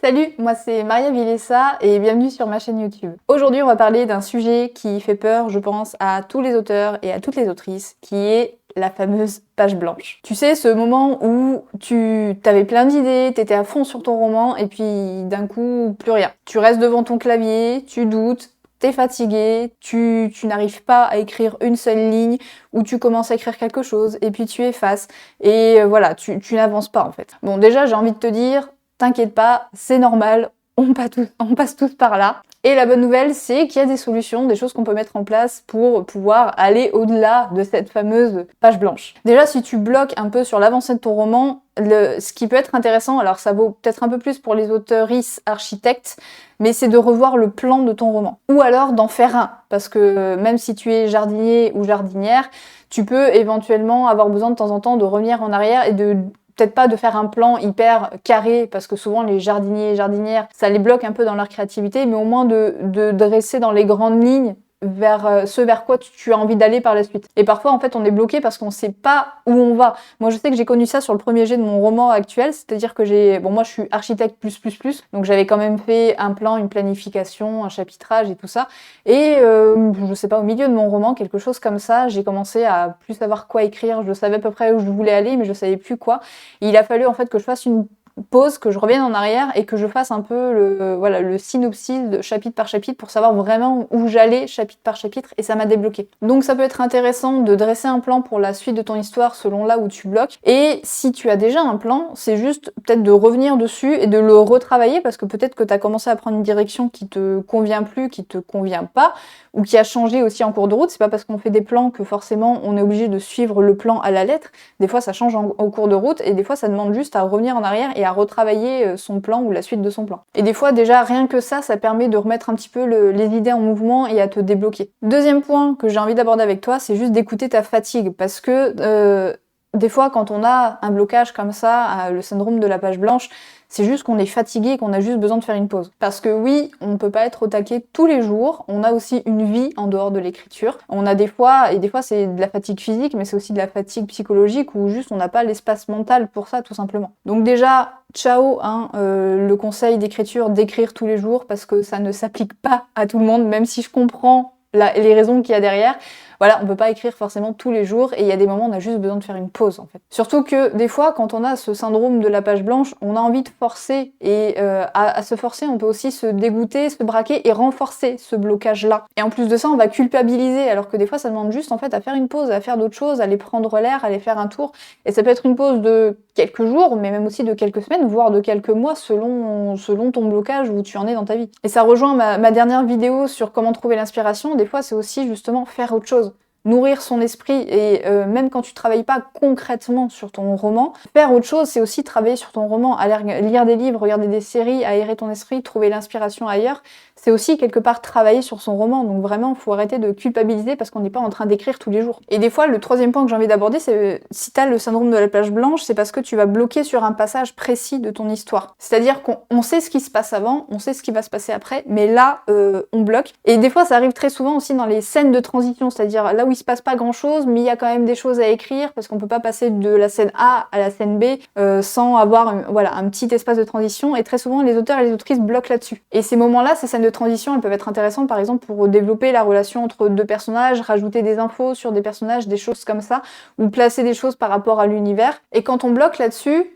Salut, moi c'est Maria Vilessa et bienvenue sur ma chaîne YouTube. Aujourd'hui on va parler d'un sujet qui fait peur, je pense, à tous les auteurs et à toutes les autrices, qui est la fameuse page blanche. Tu sais, ce moment où tu t'avais plein d'idées, t'étais à fond sur ton roman et puis d'un coup, plus rien. Tu restes devant ton clavier, tu doutes, t'es fatigué, tu n'arrives pas à écrire une seule ligne, ou tu commences à écrire quelque chose et puis tu effaces et voilà, tu n'avances pas en fait. Bon, déjà j'ai envie de te dire, t'inquiète pas, c'est normal, on passe tous par là. Et la bonne nouvelle, c'est qu'il y a des solutions, des choses qu'on peut mettre en place pour pouvoir aller au-delà de cette fameuse page blanche. Déjà, si tu bloques un peu sur l'avancée de ton roman, ce qui peut être intéressant, alors ça vaut peut-être un peu plus pour les auteuristes architectes, mais c'est de revoir le plan de ton roman. Ou alors d'en faire un, parce que même si tu es jardinier ou jardinière, tu peux éventuellement avoir besoin de temps en temps de revenir en arrière et de peut-être pas de faire un plan hyper carré, parce que souvent les jardiniers et jardinières, ça les bloque un peu dans leur créativité, mais au moins de dresser dans les grandes lignes vers ce vers quoi tu as envie d'aller par la suite. Et parfois, en fait, on est bloqué parce qu'on sait pas où on va. Moi, je sais que j'ai connu ça sur le premier jet de mon roman actuel, c'est-à-dire que moi, je suis architecte plus, donc j'avais quand même fait un plan, une planification, un chapitrage et tout ça. Et je sais pas, au milieu de mon roman, quelque chose comme ça, j'ai commencé à plus savoir quoi écrire. Je savais à peu près où je voulais aller, mais je savais plus quoi. Et il a fallu en fait que je fasse une pause, que je revienne en arrière et que je fasse un peu le synopsis de chapitre par chapitre pour savoir vraiment où j'allais chapitre par chapitre, et ça m'a débloqué. Donc ça peut être intéressant de dresser un plan pour la suite de ton histoire selon là où tu bloques, et si tu as déjà un plan, c'est juste peut-être de revenir dessus et de le retravailler, parce que peut-être que tu as commencé à prendre une direction qui te convient plus, qui te convient pas, ou qui a changé aussi en cours de route. C'est pas parce qu'on fait des plans que forcément on est obligé de suivre le plan à la lettre. Des fois ça change au cours de route, et des fois ça demande juste à revenir en arrière et à retravailler son plan ou la suite de son plan. Et des fois déjà rien que ça permet de remettre un petit peu les idées en mouvement et à te débloquer. Deuxième point que j'ai envie d'aborder avec toi, c'est juste d'écouter ta fatigue, parce que des fois quand on a un blocage comme ça, le syndrome de la page blanche, c'est juste qu'on est fatigué et qu'on a juste besoin de faire une pause. Parce que oui, on ne peut pas être au taquet tous les jours, on a aussi une vie en dehors de l'écriture. On a des fois c'est de la fatigue physique, mais c'est aussi de la fatigue psychologique, où juste on n'a pas l'espace mental pour ça, tout simplement. Donc déjà, ciao, le conseil d'écriture, d'écrire tous les jours, parce que ça ne s'applique pas à tout le monde, même si je comprends les raisons qu'il y a derrière. Voilà, on peut pas écrire forcément tous les jours, et il y a des moments où on a juste besoin de faire une pause en fait. Surtout que des fois, quand on a ce syndrome de la page blanche, on a envie de forcer, et à se forcer, on peut aussi se dégoûter, se braquer et renforcer ce blocage-là. Et en plus de ça, on va culpabiliser, alors que des fois, ça demande juste en fait à faire une pause, à faire d'autres choses, à aller prendre l'air, à aller faire un tour. Et ça peut être une pause de quelques jours, mais même aussi de quelques semaines, voire de quelques mois, selon ton blocage, où tu en es dans ta vie. Et ça rejoint ma dernière vidéo sur comment trouver l'inspiration. Des fois, c'est aussi justement faire autre chose. Nourrir son esprit, et même quand tu travailles pas concrètement sur ton roman, faire autre chose, c'est aussi travailler sur ton roman, aller lire des livres, regarder des séries, aérer ton esprit, trouver l'inspiration ailleurs. C'est aussi quelque part travailler sur son roman. Donc vraiment, faut arrêter de culpabiliser parce qu'on n'est pas en train d'écrire tous les jours. Et des fois, le troisième point que j'ai envie d'aborder, c'est si t'as le syndrome de la page blanche, c'est parce que tu vas bloquer sur un passage précis de ton histoire. C'est-à-dire qu'on sait ce qui se passe avant, on sait ce qui va se passer après, mais là, on bloque. Et des fois, ça arrive très souvent aussi dans les scènes de transition, c'est-à-dire là où il se passe pas grand-chose, mais il y a quand même des choses à écrire, parce qu'on peut pas passer de la scène A à la scène B sans avoir un petit espace de transition. Et très souvent, les auteurs et les autrices bloquent là-dessus. Et ces moments-là, ces scènes de transition, elles peuvent être intéressantes, par exemple, pour développer la relation entre deux personnages, rajouter des infos sur des personnages, des choses comme ça, ou placer des choses par rapport à l'univers. Et quand on bloque là-dessus,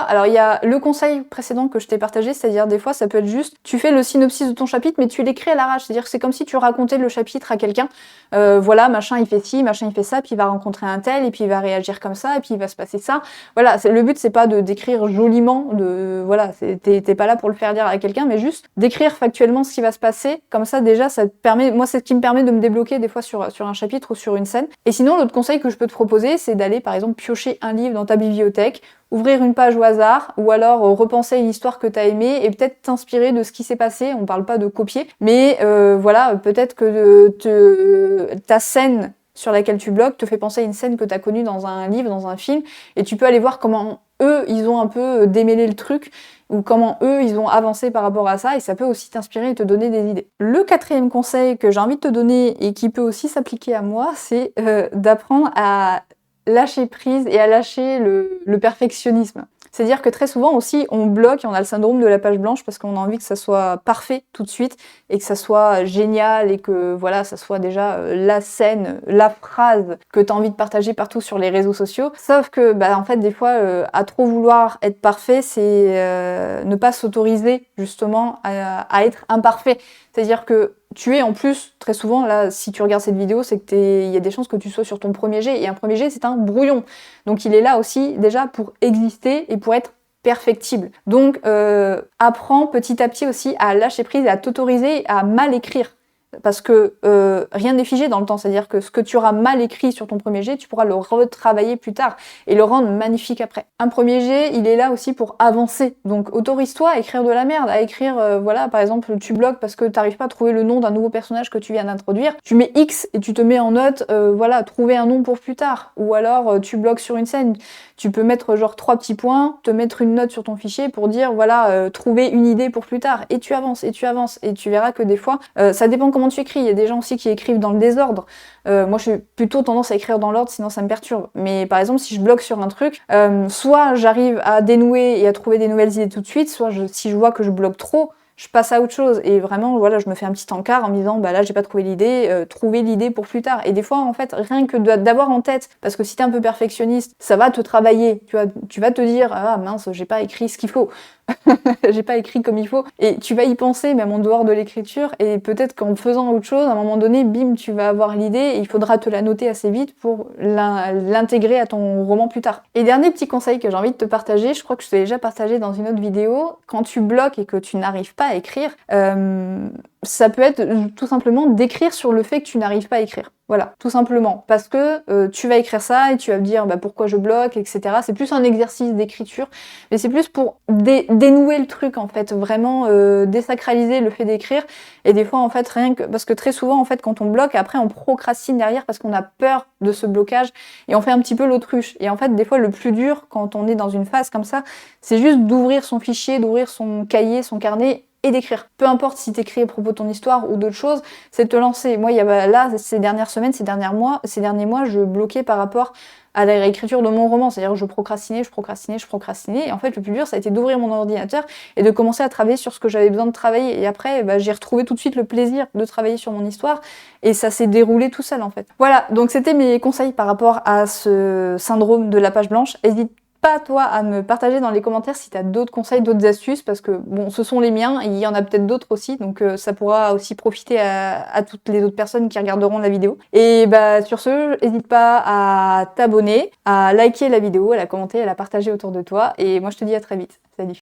alors il y a le conseil précédent que je t'ai partagé, c'est-à-dire des fois ça peut être juste, tu fais le synopsis de ton chapitre, mais tu l'écris à l'arrache, c'est-à-dire que c'est comme si tu racontais le chapitre à quelqu'un, voilà, machin il fait ci, machin il fait ça, puis il va rencontrer un tel, et puis il va réagir comme ça, et puis il va se passer ça, voilà, le but c'est pas de d'écrire joliment, voilà, t'es pas là pour le faire dire à quelqu'un, mais juste d'écrire factuellement ce qui va se passer, comme ça déjà ça te permet, moi c'est ce qui me permet de me débloquer des fois sur un chapitre ou sur une scène. Et sinon l'autre conseil que je peux te proposer, c'est d'aller par exemple piocher un livre dans ta bibliothèque, ouvrir une page au hasard, ou alors repenser une histoire que t'as aimée et peut-être t'inspirer de ce qui s'est passé. On parle pas de copier, mais voilà, peut-être que ta scène sur laquelle tu bloques te fait penser à une scène que t'as connue dans un livre, dans un film, et tu peux aller voir comment eux, ils ont un peu démêlé le truc, ou comment eux, ils ont avancé par rapport à ça, et ça peut aussi t'inspirer et te donner des idées. Le quatrième conseil que j'ai envie de te donner, et qui peut aussi s'appliquer à moi, c'est d'apprendre à lâcher prise et à lâcher le perfectionnisme. C'est-à-dire que très souvent aussi, on bloque et on a le syndrome de la page blanche parce qu'on a envie que ça soit parfait tout de suite et que ça soit génial et que voilà, ça soit déjà la scène, la phrase que tu as envie de partager partout sur les réseaux sociaux. Sauf que, en fait, des fois, à trop vouloir être parfait, c'est ne pas s'autoriser justement à être imparfait. C'est-à-dire que tu es en plus, très souvent, là, si tu regardes cette vidéo, c'est que il y a des chances que tu sois sur ton premier jet, et un premier jet, c'est un brouillon. Donc il est là aussi, déjà, pour exister et pour être perfectible. Donc apprends petit à petit aussi à lâcher prise et à t'autoriser à mal écrire. Parce que rien n'est figé dans le temps, c'est-à-dire que ce que tu auras mal écrit sur ton premier jet, tu pourras le retravailler plus tard et le rendre magnifique après. Un premier jet, il est là aussi pour avancer, donc autorise-toi à écrire de la merde, à écrire, voilà, par exemple, tu bloques parce que t'arrives pas à trouver le nom d'un nouveau personnage que tu viens d'introduire, tu mets X et tu te mets en note, voilà, trouver un nom pour plus tard, ou alors tu bloques sur une scène, tu peux mettre genre 3 petits points, te mettre une note sur ton fichier pour dire, voilà, trouver une idée pour plus tard, et tu avances, et tu avances, et tu verras que des fois, ça dépend comment tu écris. Il y a des gens aussi qui écrivent dans le désordre. Moi, je suis plutôt tendance à écrire dans l'ordre, sinon ça me perturbe. Mais par exemple, si je bloque sur un truc, soit j'arrive à dénouer et à trouver des nouvelles idées tout de suite, soit si je vois que je bloque trop, je passe à autre chose. Et vraiment, voilà, je me fais un petit encart en me disant, là, j'ai pas trouvé l'idée, trouver l'idée pour plus tard. Et des fois, en fait, rien que d'avoir en tête, parce que si t'es un peu perfectionniste, ça va te travailler. Tu vas te dire, ah mince, j'ai pas écrit ce qu'il faut. J'ai pas écrit comme il faut. Et tu vas y penser, même en dehors de l'écriture, et peut-être qu'en faisant autre chose, à un moment donné, bim, tu vas avoir l'idée, et il faudra te la noter assez vite pour l'intégrer à ton roman plus tard. Et dernier petit conseil que j'ai envie de te partager, je crois que je t'ai déjà partagé dans une autre vidéo, quand tu bloques et que tu n'arrives pas à écrire, ça peut être tout simplement d'écrire sur le fait que tu n'arrives pas à écrire. Voilà, tout simplement. Parce que tu vas écrire ça et tu vas me dire pourquoi je bloque, etc. C'est plus un exercice d'écriture, mais c'est plus pour dénouer le truc, en fait. Vraiment désacraliser le fait d'écrire. Et des fois, en fait, rien que... Parce que très souvent, en fait, quand on bloque, après, on procrastine derrière parce qu'on a peur de ce blocage et on fait un petit peu l'autruche. Et en fait, des fois, le plus dur, quand on est dans une phase comme ça, c'est juste d'ouvrir son fichier, d'ouvrir son cahier, son carnet et d'écrire. Peu importe si t'écris à propos de ton histoire ou d'autres choses, c'est de te lancer. Moi, là, ces dernières semaines, ces derniers mois, je bloquais par rapport à la réécriture de mon roman. C'est-à-dire que je procrastinais. Et en fait, le plus dur, ça a été d'ouvrir mon ordinateur et de commencer à travailler sur ce que j'avais besoin de travailler. Et après, j'ai retrouvé tout de suite le plaisir de travailler sur mon histoire et ça s'est déroulé tout seul, en fait. Voilà, donc c'était mes conseils par rapport à ce syndrome de la page blanche. N'hésite pas toi à me partager dans les commentaires si tu as d'autres conseils, d'autres astuces, parce que bon, ce sont les miens, et il y en a peut-être d'autres aussi, donc ça pourra aussi profiter à toutes les autres personnes qui regarderont la vidéo. Et sur ce, n'hésite pas à t'abonner, à liker la vidéo, à la commenter, à la partager autour de toi, et moi je te dis à très vite. Salut!